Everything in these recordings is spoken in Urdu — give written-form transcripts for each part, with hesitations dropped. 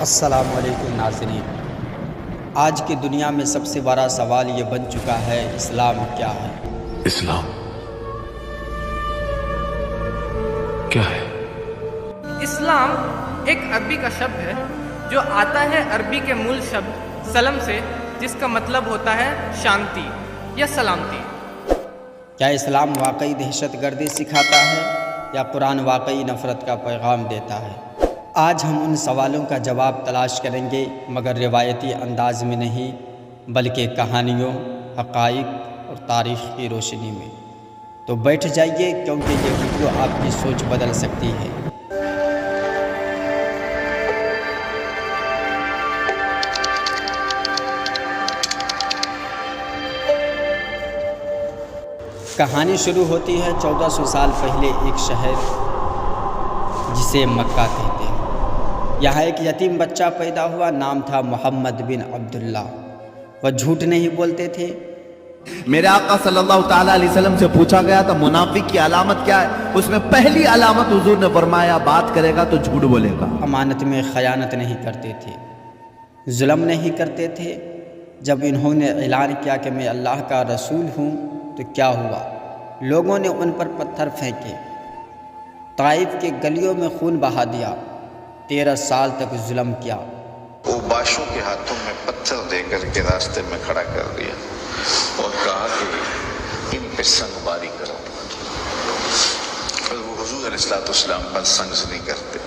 السلام علیکم ناظرین۔ آج کی دنیا میں سب سے بڑا سوال یہ بن چکا ہے، اسلام کیا ہے؟ اسلام کیا ہے؟ اسلام ایک عربی کا شبد ہے جو آتا ہے عربی کے مول شبد سلم سے، جس کا مطلب ہوتا ہے شانتی یا سلامتی۔ کیا اسلام واقعی دہشت گردی سکھاتا ہے یا قرآن واقعی نفرت کا پیغام دیتا ہے؟ آج ہم ان سوالوں کا جواب تلاش کریں گے، مگر روایتی انداز میں نہیں بلکہ کہانیوں، حقائق اور تاریخ کی روشنی میں۔ تو بیٹھ جائیے، کیونکہ یہ ویڈیو آپ کی سوچ بدل سکتی ہے۔ کہانی شروع ہوتی ہے 1400 سال پہلے ایک شہر جسے مکہ کہتے ہیں۔ یہاں ایک یتیم بچہ پیدا ہوا، نام تھا محمد بن عبداللہ۔ وہ جھوٹ نہیں بولتے تھے۔ میرے آقا صلی اللہ تعالیٰ علیہ وسلم سے پوچھا گیا تھا منافق کی علامت کیا ہے؟ اس میں پہلی علامت حضور نے فرمایا بات کرے گا تو جھوٹ بولے گا۔ امانت میں خیانت نہیں کرتے تھے، ظلم نہیں کرتے تھے۔ جب انہوں نے اعلان کیا کہ میں اللہ کا رسول ہوں تو کیا ہوا؟ لوگوں نے ان پر پتھر پھینکے، طائف کے گلیوں میں خون بہا دیا، 13 سال تک ظلم کیا۔ وہ باشوں کے ہاتھوں میں پتھر دے کر کے راستے میں کھڑا کر دیا اور کہا کہ ان پہ سنگ باری کرو، اور وہ حضور علیہ السلام پر سنگ سے نہیں کرتے۔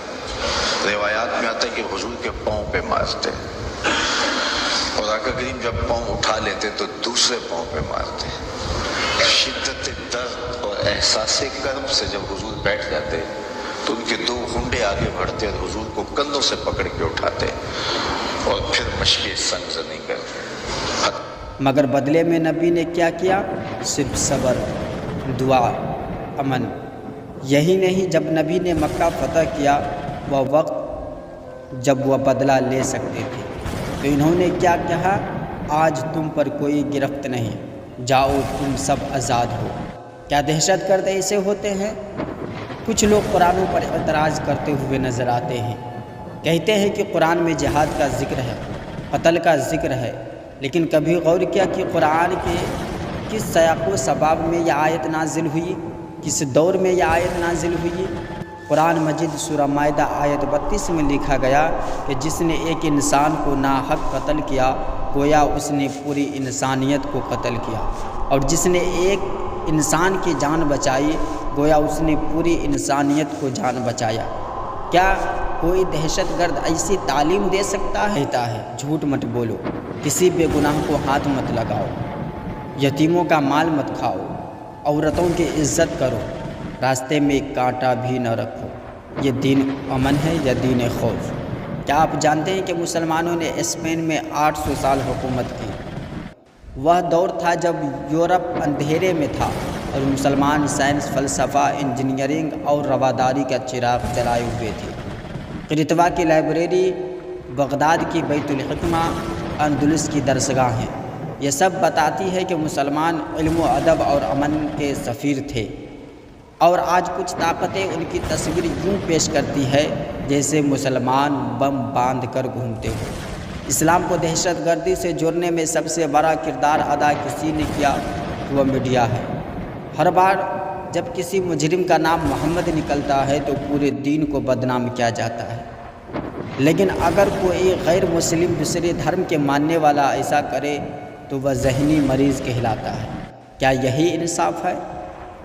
روایات میں آتا ہے کہ حضور کے پاؤں پہ مارتے، اور آقا کریم جب پاؤں اٹھا لیتے تو دوسرے پاؤں پہ مارتے۔ شدت درد اور احساس کرب سے جب حضور بیٹھ جاتے تو ان کے 2 ہنڈے آگے بڑھتے اور حضور کو کندھوں سے پکڑ کے اٹھاتے اور پھر مشق سنگ زنی کرتے۔ مگر بدلے میں نبی نے کیا کیا؟ صرف صبر، دعا، امن۔ یہی نہیں، جب نبی نے مکہ فتح کیا، وہ وقت جب وہ بدلہ لے سکتے تھے، تو انہوں نے کیا کہا؟ آج تم پر کوئی گرفت نہیں، جاؤ تم سب آزاد ہو۔ کیا دہشت گرد ایسے ہوتے ہیں؟ کچھ لوگ قرآنوں پر اعتراض کرتے ہوئے نظر آتے ہیں، کہتے ہیں کہ قرآن میں جہاد کا ذکر ہے، قتل کا ذکر ہے، لیکن کبھی غور کیا کہ قرآن کے کس سیاق و سباب میں یہ آیت نازل ہوئی، کس دور میں یہ آیت نازل ہوئی؟ قرآن مجید سورہ مائدہ آیت 32 میں لکھا گیا کہ جس نے ایک انسان کو ناحق قتل کیا، گویا اس نے پوری انسانیت کو قتل کیا، اور جس نے ایک انسان کی جان بچائی، گویا اس نے پوری انسانیت کو جان بچایا۔ کیا کوئی دہشت گرد ایسی تعلیم دے سکتا ہے؟ کہتا ہے جھوٹ مت بولو، کسی بے گناہ کو ہاتھ مت لگاؤ، یتیموں کا مال مت کھاؤ، عورتوں کی عزت کرو، راستے میں ایک کانٹا بھی نہ رکھو۔ یہ دین امن ہے یا دین خوف؟ کیا آپ جانتے ہیں کہ مسلمانوں نے اسپین میں 800 سال حکومت کی؟ وہ دور تھا جب یورپ اندھیرے میں تھا اور مسلمان سائنس، فلسفہ، انجینئرنگ اور رواداری کا چراغ جلائے ہوئے تھے۔ قرطبہ کی لائبریری، بغداد کی بیت الحکمہ، اندلس کی درسگاہ ہیں، یہ سب بتاتی ہے کہ مسلمان علم و ادب اور امن کے سفیر تھے، اور آج کچھ طاقتیں ان کی تصویر یوں پیش کرتی ہے جیسے مسلمان بم باندھ کر گھومتے ہو۔ اسلام کو دہشت گردی سے جوڑنے میں سب سے بڑا کردار ادا کسی نے کیا تو وہ میڈیا ہے۔ ہر بار جب کسی مجرم کا نام محمد نکلتا ہے تو پورے دین کو بدنام کیا جاتا ہے، لیکن اگر کوئی غیر مسلم دوسرے دھرم کے ماننے والا ایسا کرے تو وہ ذہنی مریض کہلاتا ہے۔ کیا یہی انصاف ہے؟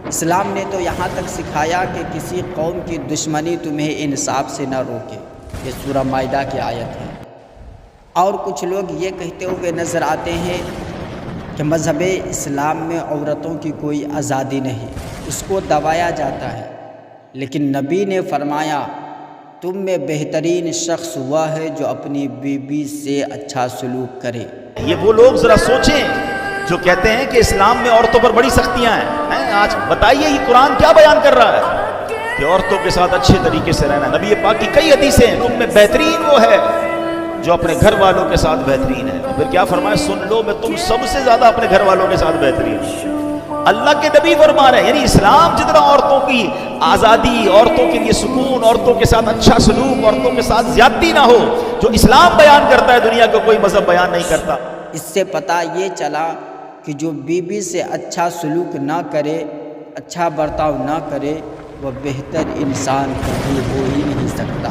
اسلام نے تو یہاں تک سکھایا کہ کسی قوم کی دشمنی تمہیں انصاف سے نہ روکے، یہ سورہ مائدہ کی آیت ہے۔ اور کچھ لوگ یہ کہتے ہوئے نظر آتے ہیں کہ مذہب اسلام میں عورتوں کی کوئی آزادی نہیں، اس کو دبایا جاتا ہے، لیکن نبی نے فرمایا تم میں بہترین شخص وہ ہے جو اپنی بیوی سے اچھا سلوک کرے۔ یہ وہ لوگ ذرا سوچیں جو کہتے ہیں کہ اسلام میں عورتوں پر بڑی سختیاں ہیں۔ آج بتائیے یہ قرآن کیا بیان کر رہا ہے کہ عورتوں کے ساتھ اچھے طریقے سے رہنا۔ نبی پاک کی کئی حدیثیں ہیں، تم میں بہترین وہ ہے جو اپنے گھر والوں کے ساتھ بہترین ہے۔ پھر کیا فرمایا؟ سن لو میں تم سب سے زیادہ اپنے گھر والوں کے ساتھ بہترین ہوں۔ اللہ کے نبی فرما رہے ہیں، یعنی اسلام جتنا عورتوں کی آزادی، عورتوں کے لیے سکون، عورتوں کے ساتھ اچھا سلوک، عورتوں کے ساتھ زیادتی نہ ہو، جو اسلام بیان کرتا ہے دنیا کا کوئی مذہب بیان نہیں کرتا۔ اس سے پتہ یہ چلا کہ جو بیوی سے اچھا سلوک نہ کرے، اچھا برتاؤ نہ کرے، وہ بہتر انسان کبھی ہو ہی نہیں سکتا۔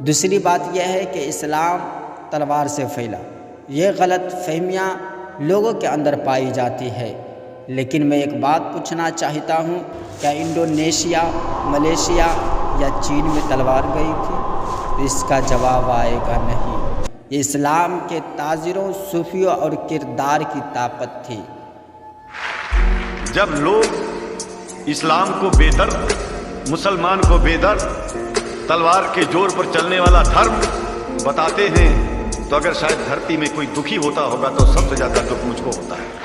دوسری بات یہ ہے کہ اسلام تلوار سے پھیلا، یہ غلط فہمیاں لوگوں کے اندر پائی جاتی ہے۔ لیکن میں ایک بات پوچھنا چاہتا ہوں، کیا انڈونیشیا، ملیشیا یا چین میں تلوار گئی تھی؟ تو اس کا جواب آئے گا نہیں۔ یہ اسلام کے تاجروں، صوفیوں اور کردار کی طاقت تھی۔ جب لوگ اسلام کو بے درد، مسلمان کو بے درد، تلوار کے زور پر چلنے والا دھرم بتاتے ہیں، تو اگر شاید دھرتی میں کوئی دکھی ہوتا ہوگا تو سب سے زیادہ دکھ مجھ کو ہوتا ہے۔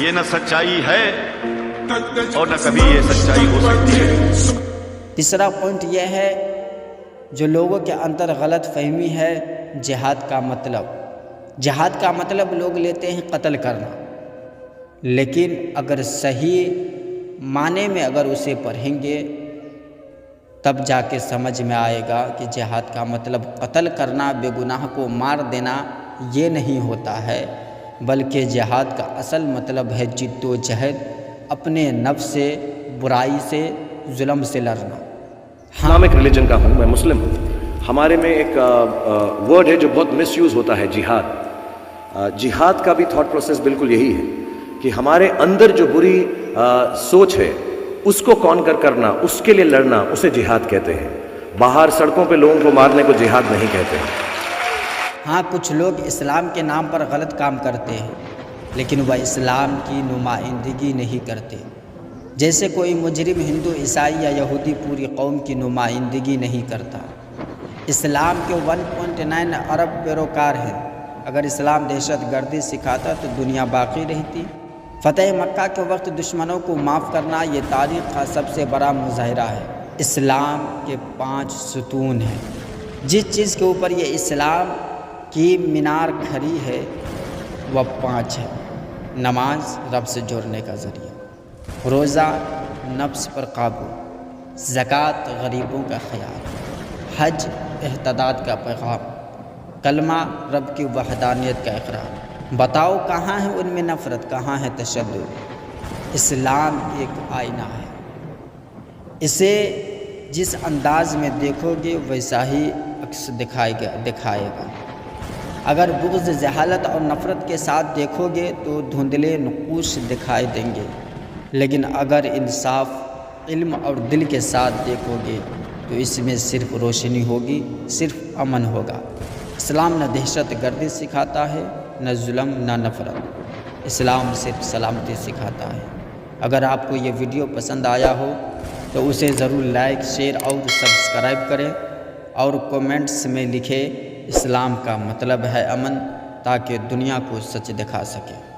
یہ نہ سچائی ہے اور نہ کبھی یہ سچائی ہو سکتی ہے۔ تیسرا پوائنٹ یہ ہے جو لوگوں کے اندر غلط فہمی ہے، جہاد کا مطلب۔ جہاد کا مطلب لوگ لیتے ہیں قتل کرنا، لیکن اگر صحیح معنی میں اگر اسے پڑھیں گے تب جا کے سمجھ میں آئے گا کہ جہاد کا مطلب قتل کرنا، بے گناہ کو مار دینا یہ نہیں ہوتا ہے، بلکہ جہاد کا اصل مطلب ہے جد و جہد، اپنے نفس سے، برائی سے، ظلم سے لڑنا۔ اسلامک ریلیجن کا ہوں، میں مسلم ہوں۔ ہمارے میں ایک ورڈ ہے جو بہت مس یوز ہوتا ہے، جہاد۔ جہاد کا بھی تھاٹ پروسیس بالکل یہی ہے کہ ہمارے اندر جو بری سوچ ہے اس کو کانکر کرنا، اس کے لیے لڑنا، اسے جہاد کہتے ہیں۔ باہر سڑکوں پہ لوگوں کو مارنے کو جہاد نہیں کہتے ہیں۔ ہاں، کچھ لوگ اسلام کے نام پر غلط کام کرتے ہیں، لیکن وہ اسلام کی نمائندگی نہیں کرتے۔ جیسے کوئی مجرم ہندو، عیسائی یا یہودی پوری قوم کی نمائندگی نہیں کرتا۔ اسلام کے 1.9 ارب پیروکار ہیں۔ اگر اسلام دہشت گردی سکھاتا تو دنیا باقی رہتی۔ فتح مکہ کے وقت دشمنوں کو معاف کرنا یہ تاریخ کا سب سے بڑا مظاہرہ ہے۔ اسلام کے 5 ستون ہیں۔ جس چیز کے اوپر یہ اسلام کی مینار کھڑی ہے وہ 5 ہے۔ نماز رب سے جوڑنے کا ذریعہ، روزہ نفس پر قابو، زکوٰۃ غریبوں کا خیال، حج احتداد کا پیغام، کلمہ رب کی وحدانیت کا اقرار۔ بتاؤ کہاں ہے ان میں نفرت، کہاں ہے تشدد؟ اسلام ایک آئینہ ہے، اسے جس انداز میں دیکھو گے ویسا ہی عکس دکھائے گا۔ اگر بغض، جہالت اور نفرت کے ساتھ دیکھو گے تو دھندلے نقوش دکھائی دیں گے، لیکن اگر انصاف، علم اور دل کے ساتھ دیکھو گے تو اس میں صرف روشنی ہوگی، صرف امن ہوگا۔ اسلام نہ دہشت گردی سکھاتا ہے، نہ ظلم، نہ نفرت۔ اسلام صرف سلامتی سکھاتا ہے۔ اگر آپ کو یہ ویڈیو پسند آیا ہو تو اسے ضرور لائک، شیئر اور سبسکرائب کریں، اور کومنٹس میں لکھیں اسلام کا مطلب ہے امن، تاکہ دنیا کو سچ دکھا سکے۔